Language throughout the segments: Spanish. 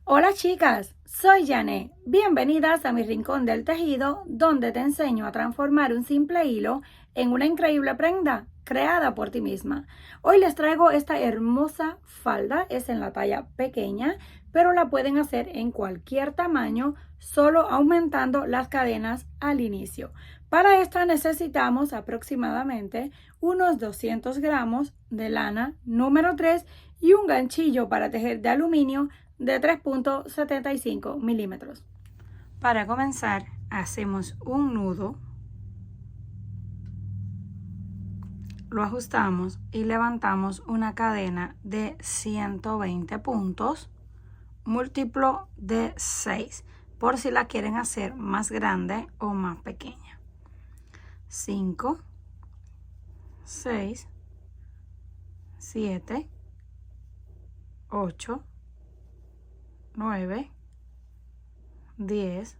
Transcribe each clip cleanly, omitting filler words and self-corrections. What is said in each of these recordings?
Hola chicas, soy Janet. Bienvenidas a mi rincón del tejido, donde te enseño a transformar un simple hilo en una increíble prenda creada por ti misma. Hoy les traigo esta hermosa falda, es en la talla pequeña, pero la pueden hacer en cualquier tamaño, solo aumentando las cadenas al inicio. Para esta necesitamos aproximadamente unos 200 gramos de lana número 3 y un ganchillo para tejer de aluminio de 3.75 milímetros. Para comenzar, hacemos un nudo, lo ajustamos y levantamos una cadena de 120 puntos, múltiplo de 6, por si la quieren hacer más grande o más pequeña. 5, 6, 7, 8, 9, 10,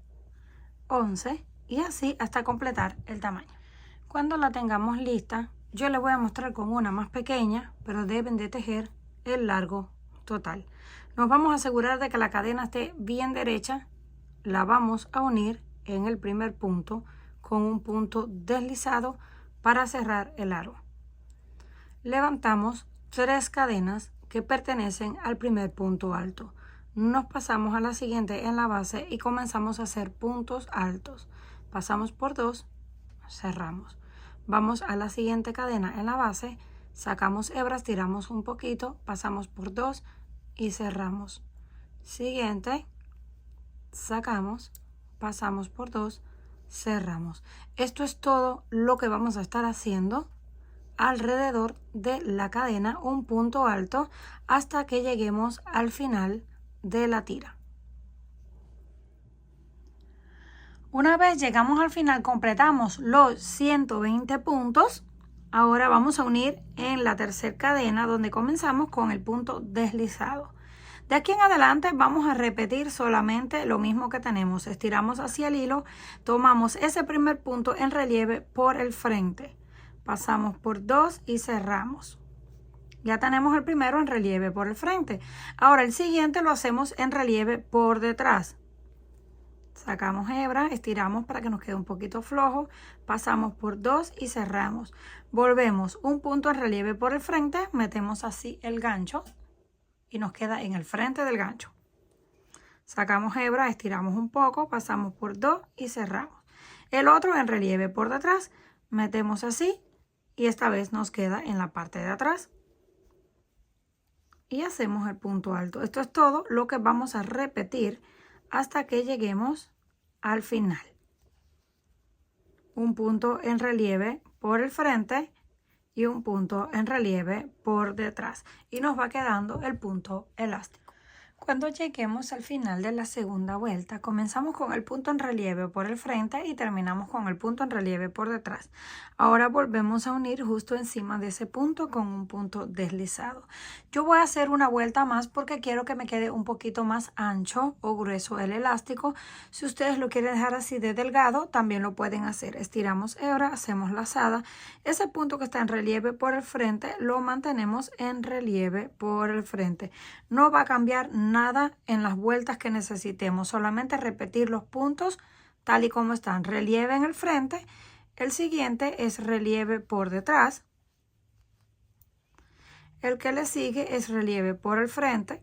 11 y así hasta completar el tamaño. Cuando la tengamos lista, yo les voy a mostrar con una más pequeña, pero deben de tejer el largo total. Nos vamos a asegurar de que la cadena esté bien derecha. La vamos a unir en el primer punto con un punto deslizado para cerrar el aro. Levantamos 3 cadenas que pertenecen al primer punto alto. Nos pasamos a la siguiente en la base y comenzamos a hacer puntos altos. Pasamos por 2, cerramos. Vamos a la siguiente cadena en la base, sacamos hebras, tiramos un poquito, pasamos por 2 y cerramos. Siguiente, sacamos, pasamos por 2, cerramos. Esto es todo lo que vamos a estar haciendo alrededor de la cadena, un punto alto, hasta que lleguemos al final de la tira. Una vez llegamos al final, completamos los 120 puntos. Ahora vamos a unir en la tercera cadena donde comenzamos con el punto deslizado. De aquí en adelante vamos a repetir solamente lo mismo que tenemos. Estiramos hacia el hilo, tomamos ese primer punto en relieve por el frente. Pasamos por 2 y cerramos. Ya tenemos el primero en relieve por el frente. Ahora el siguiente lo hacemos en relieve por detrás. Sacamos hebra, estiramos para que nos quede un poquito flojo, pasamos por 2 y cerramos. Volvemos un punto en relieve por el frente, metemos así el gancho y nos queda en el frente del gancho. Sacamos hebra, estiramos un poco, pasamos por 2 y cerramos. El otro en relieve por detrás, metemos así y esta vez nos queda en la parte de atrás. Y hacemos el punto alto. Esto es todo lo que vamos a repetir hasta que lleguemos al final. Un punto en relieve por el frente y un punto en relieve por detrás. Y nos va quedando el punto elástico. Cuando lleguemos al final de la segunda vuelta, comenzamos con el punto en relieve por el frente y terminamos con el punto en relieve por detrás. Ahora volvemos a unir justo encima de ese punto con un punto deslizado. Yo voy a hacer una vuelta más porque quiero que me quede un poquito más ancho o grueso el elástico. Si ustedes lo quieren dejar así de delgado, también lo pueden hacer. Estiramos hebra, hacemos lazada. Ese punto que está en relieve por el frente lo mantenemos en relieve por el frente. No va a cambiar nada en las vueltas que necesitemos, solamente repetir los puntos tal y como están. Relieve en el frente, el siguiente es relieve por detrás, el que le sigue es relieve por el frente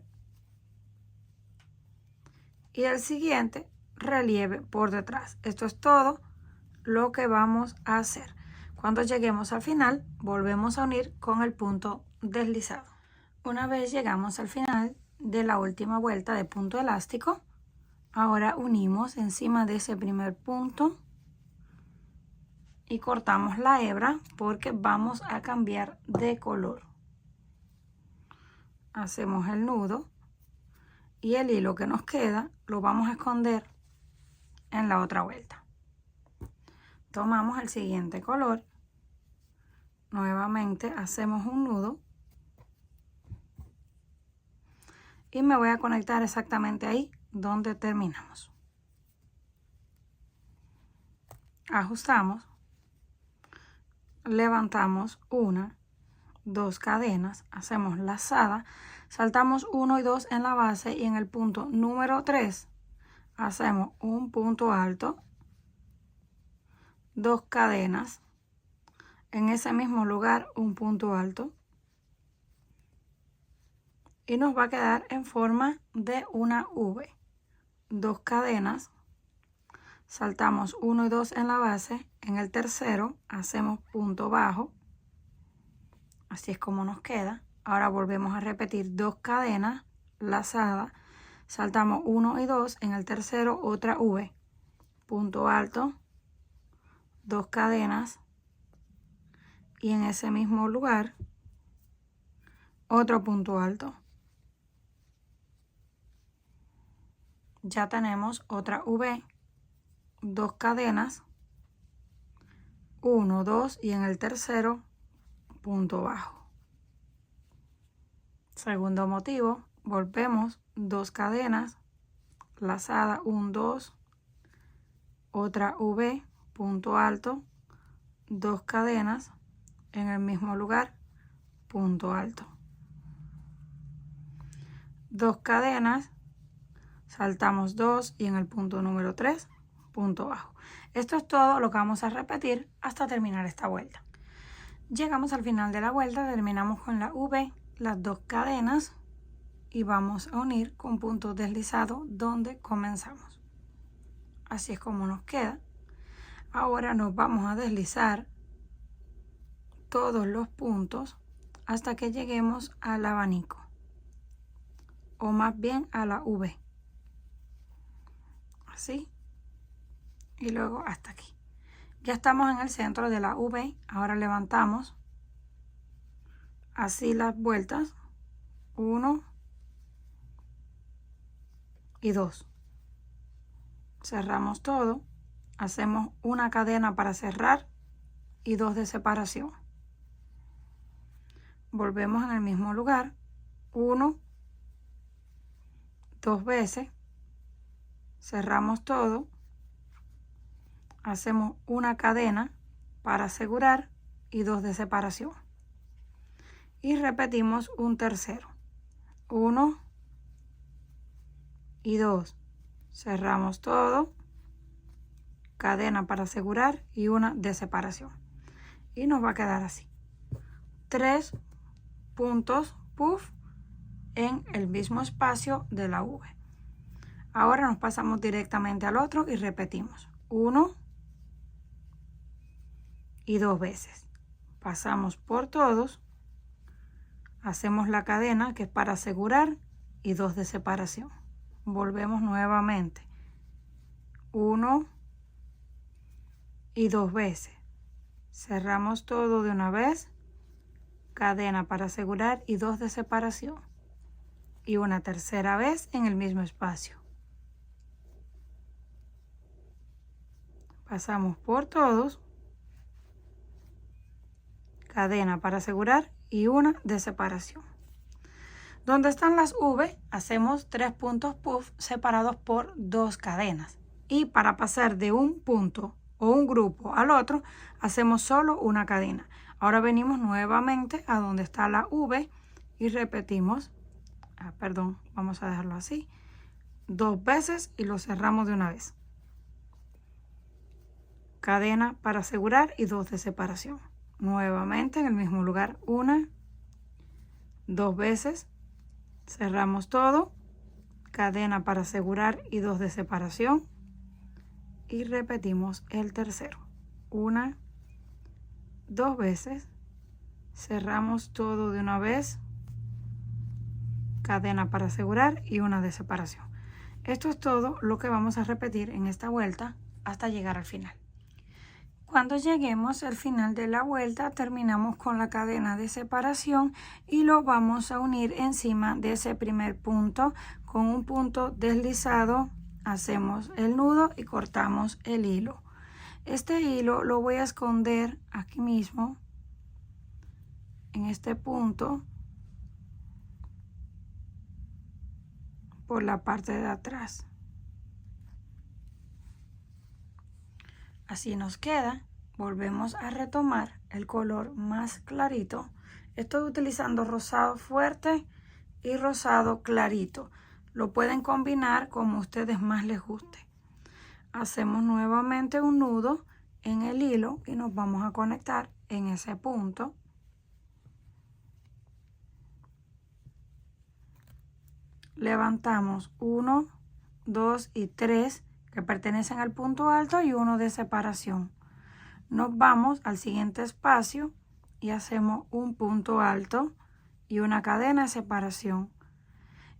y el siguiente relieve por detrás. Esto es todo lo que vamos a hacer. Cuando lleguemos al final, volvemos a unir con el punto deslizado. Una vez llegamos al final de la última vuelta de punto elástico, ahora unimos encima de ese primer punto y cortamos la hebra porque vamos a cambiar de color. Hacemos el nudo y el hilo que nos queda lo vamos a esconder en la otra vuelta. Tomamos el siguiente color, nuevamente hacemos un nudo y me voy a conectar exactamente ahí donde terminamos. Ajustamos, levantamos una, 2 cadenas, hacemos lazada, saltamos 1 y 2 en la base y en el punto número 3 hacemos un punto alto, 2 cadenas, en ese mismo lugar un punto alto y nos va a quedar en forma de una V. 2 cadenas, saltamos 1 y 2 en la base, en el tercero hacemos punto bajo, así es como nos queda. Ahora volvemos a repetir 2 cadenas lazadas, saltamos 1 y 2, en el tercero otra V, punto alto, 2 cadenas y en ese mismo lugar otro punto alto. Ya tenemos otra V, 2 cadenas, 1, 2 y en el tercero punto bajo. Segundo motivo, volvemos 2 cadenas, lazada 1, 2, otra V, punto alto, 2 cadenas, en el mismo lugar, punto alto. 2 cadenas, saltamos 2 y en el punto número 3, punto bajo. Esto es todo lo que vamos a repetir hasta terminar esta vuelta. Llegamos al final de la vuelta, terminamos con la V, las 2 cadenas y vamos a unir con puntos deslizados donde comenzamos. Así es como nos queda. Ahora nos vamos a deslizar todos los puntos hasta que lleguemos al abanico, o más bien a la V. Así. Y luego hasta aquí. Ya estamos en el centro de la V. Ahora levantamos así las vueltas, 1 y 2. Cerramos todo, hacemos una cadena para cerrar y 2 de separación. Volvemos en el mismo lugar, 1, 2 veces, cerramos todo, hacemos una cadena para asegurar y 2 de separación. Y repetimos un tercero, 1 y 2, cerramos todo, cadena para asegurar y 1 de separación. Y nos va a quedar así. 3 puntos puff en el mismo espacio de la V. Ahora nos pasamos directamente al otro y repetimos 1 y 2 veces. Pasamos por todos, hacemos la cadena que es para asegurar y 2 de separación. Volvemos nuevamente 1 y 2 veces. Cerramos todo de una vez, cadena para asegurar y 2 de separación. Y una tercera vez en el mismo espacio. Pasamos por todos, cadena para asegurar y 1 de separación. Donde están las V, hacemos 3 puntos puff separados por 2 cadenas. Y para pasar de un punto o un grupo al otro, hacemos solo una cadena. Ahora venimos nuevamente a donde está la V y repetimos, vamos a dejarlo así, 2 veces y lo cerramos de una vez. Cadena para asegurar y 2 de separación. Nuevamente en el mismo lugar, 1, 2 veces, cerramos todo, cadena para asegurar y 2 de separación. Y repetimos el tercero, 1, 2 veces, cerramos todo de una vez, cadena para asegurar y 1 de separación. Esto es todo lo que vamos a repetir en esta vuelta hasta llegar al final. Cuando lleguemos al final de la vuelta, terminamos con la cadena de separación y lo vamos a unir encima de ese primer punto con un punto deslizado. Hacemos el nudo y cortamos el hilo. Este hilo lo voy a esconder aquí mismo, en este punto, por la parte de atrás. Así nos queda. Volvemos a retomar el color más clarito. Estoy utilizando rosado fuerte y rosado clarito. Lo pueden combinar como a ustedes más les guste. Hacemos nuevamente un nudo en el hilo y nos vamos a conectar en ese punto. Levantamos 1, 2 y 3 que pertenecen al punto alto y uno de separación. Nos vamos al siguiente espacio y hacemos un punto alto y una cadena de separación.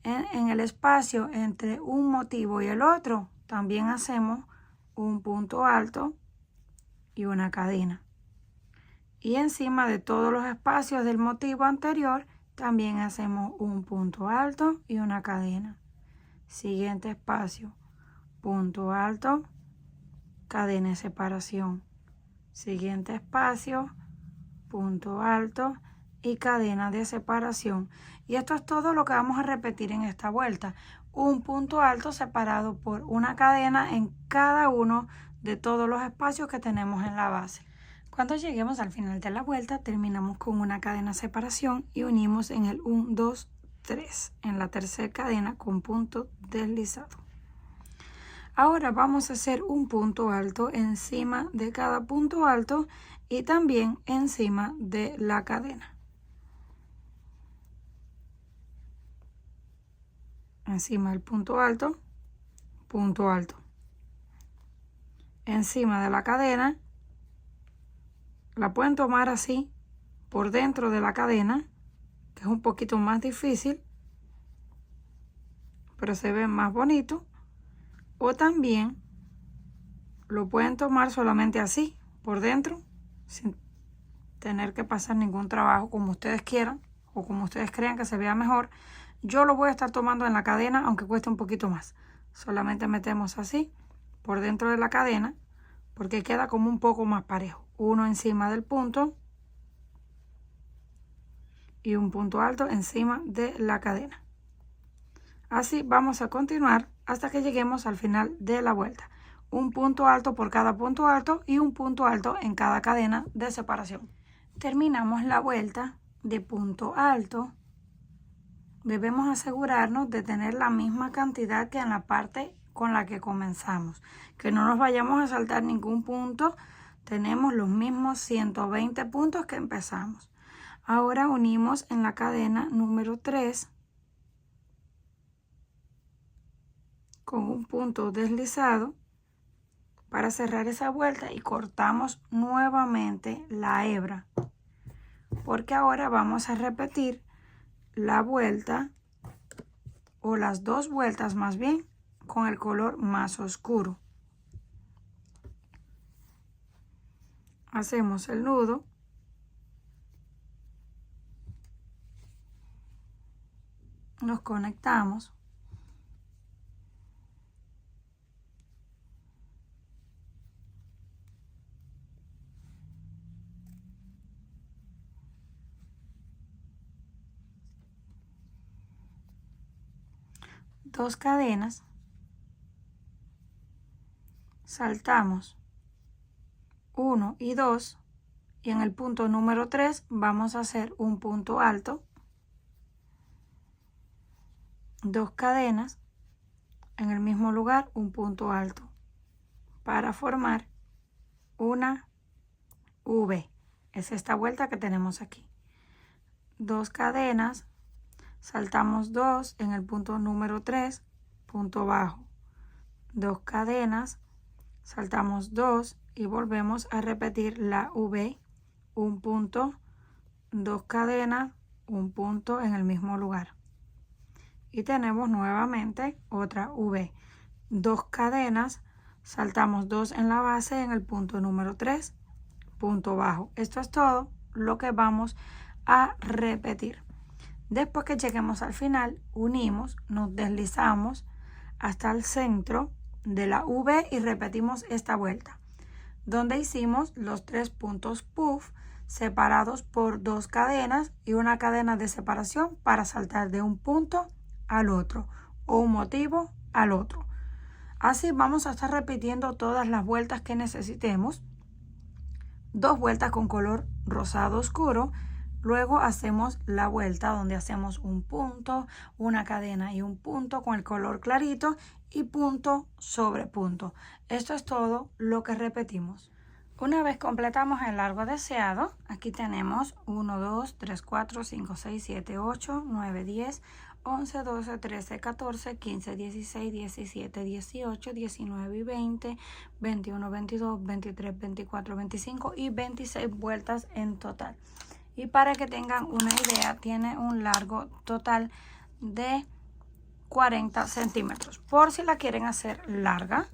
En el espacio entre un motivo y el otro también hacemos un punto alto y una cadena. Y encima de todos los espacios del motivo anterior también hacemos un punto alto y una cadena. Siguiente espacio, punto alto, cadena de separación. Siguiente espacio, punto alto y cadena de separación. Y esto es todo lo que vamos a repetir en esta vuelta. Un punto alto separado por una cadena en cada uno de todos los espacios que tenemos en la base. Cuando lleguemos al final de la vuelta, terminamos con una cadena de separación y unimos en el 1, 2, 3, en la tercera cadena con punto deslizado. Ahora vamos a hacer un punto alto encima de cada punto alto y también encima de la cadena. Encima del punto alto. Encima de la cadena. La pueden tomar así, por dentro de la cadena, que es un poquito más difícil, pero se ve más bonito. O también lo pueden tomar solamente así, por dentro, sin tener que pasar ningún trabajo, como ustedes quieran o como ustedes crean que se vea mejor. Yo lo voy a estar tomando en la cadena, aunque cueste un poquito más. Solamente metemos así, por dentro de la cadena, porque queda como un poco más parejo. Uno encima del punto y un punto alto encima de la cadena. Así vamos a continuar hasta que lleguemos al final de la vuelta. Un punto alto por cada punto alto y un punto alto en cada cadena de separación. Terminamos la vuelta de punto alto. Debemos asegurarnos de tener la misma cantidad que en la parte con la que comenzamos. Que no nos vayamos a saltar ningún punto. Tenemos los mismos 120 puntos que empezamos. Ahora unimos en la cadena número 3 con un punto deslizado para cerrar esa vuelta y cortamos nuevamente la hebra. Porque ahora vamos a repetir la vuelta o las dos vueltas más bien con el color más oscuro. Hacemos el nudo, nos conectamos, dos cadenas, saltamos 1 y 2 y en el punto número 3 vamos a hacer un punto alto, dos cadenas, en el mismo lugar un punto alto para formar una V. Es esta vuelta que tenemos aquí. Dos cadenas, saltamos 2 en el punto número 3, punto bajo. Dos cadenas, saltamos 2 y volvemos a repetir la V, un punto, dos cadenas, un punto en el mismo lugar. Y tenemos nuevamente otra V. Dos cadenas, saltamos 2 en la base en el punto número 3, punto bajo. Esto es todo lo que vamos a repetir. Después que lleguemos al final, unimos, nos deslizamos hasta el centro de la V y repetimos esta vuelta, donde hicimos los 3 puntos puff separados por dos cadenas y una cadena de separación para saltar de un punto al otro o un motivo al otro. Así vamos a estar repitiendo todas las vueltas que necesitemos. Dos vueltas con color rosado oscuro, Luego hacemos la vuelta donde hacemos un punto, una cadena y un punto con el color clarito y punto sobre punto. Esto es todo lo que repetimos. Una vez completamos el largo deseado, aquí tenemos 1, 2, 3, 4, 5, 6, 7, 8, 9, 10, 11, 12, 13, 14, 15, 16, 17, 18, 19 y 20, 21, 22, 23, 24, 25 y 26 vueltas en total. Y para que tengan una idea, tiene un largo total de 40 centímetros. Por si la quieren hacer larga,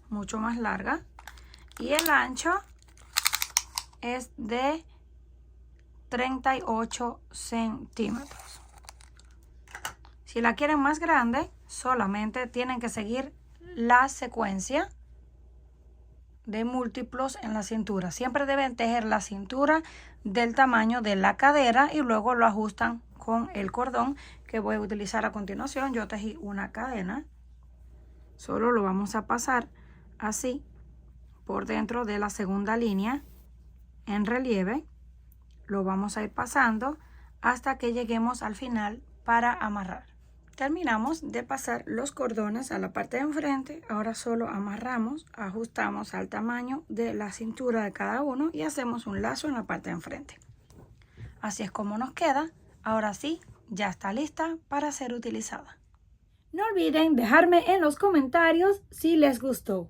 mucho más larga. Y el ancho es de 38 centímetros. Si la quieren más grande, solamente tienen que seguir la secuencia de múltiplos en la cintura. Siempre deben tejer la cintura del tamaño de la cadera y luego lo ajustan con el cordón que voy a utilizar a continuación. Yo tejí una cadena, solo lo vamos a pasar así por dentro de la segunda línea en relieve. Lo vamos a ir pasando hasta que lleguemos al final para amarrar. Terminamos de pasar los cordones a la parte de enfrente. Ahora solo amarramos, ajustamos al tamaño de la cintura de cada uno y hacemos un lazo en la parte de enfrente. Así es como nos queda. Ahora sí, ya está lista para ser utilizada. No olviden dejarme en los comentarios si les gustó.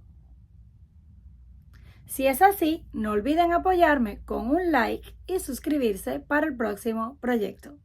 Si es así, no olviden apoyarme con un like y suscribirse para el próximo proyecto.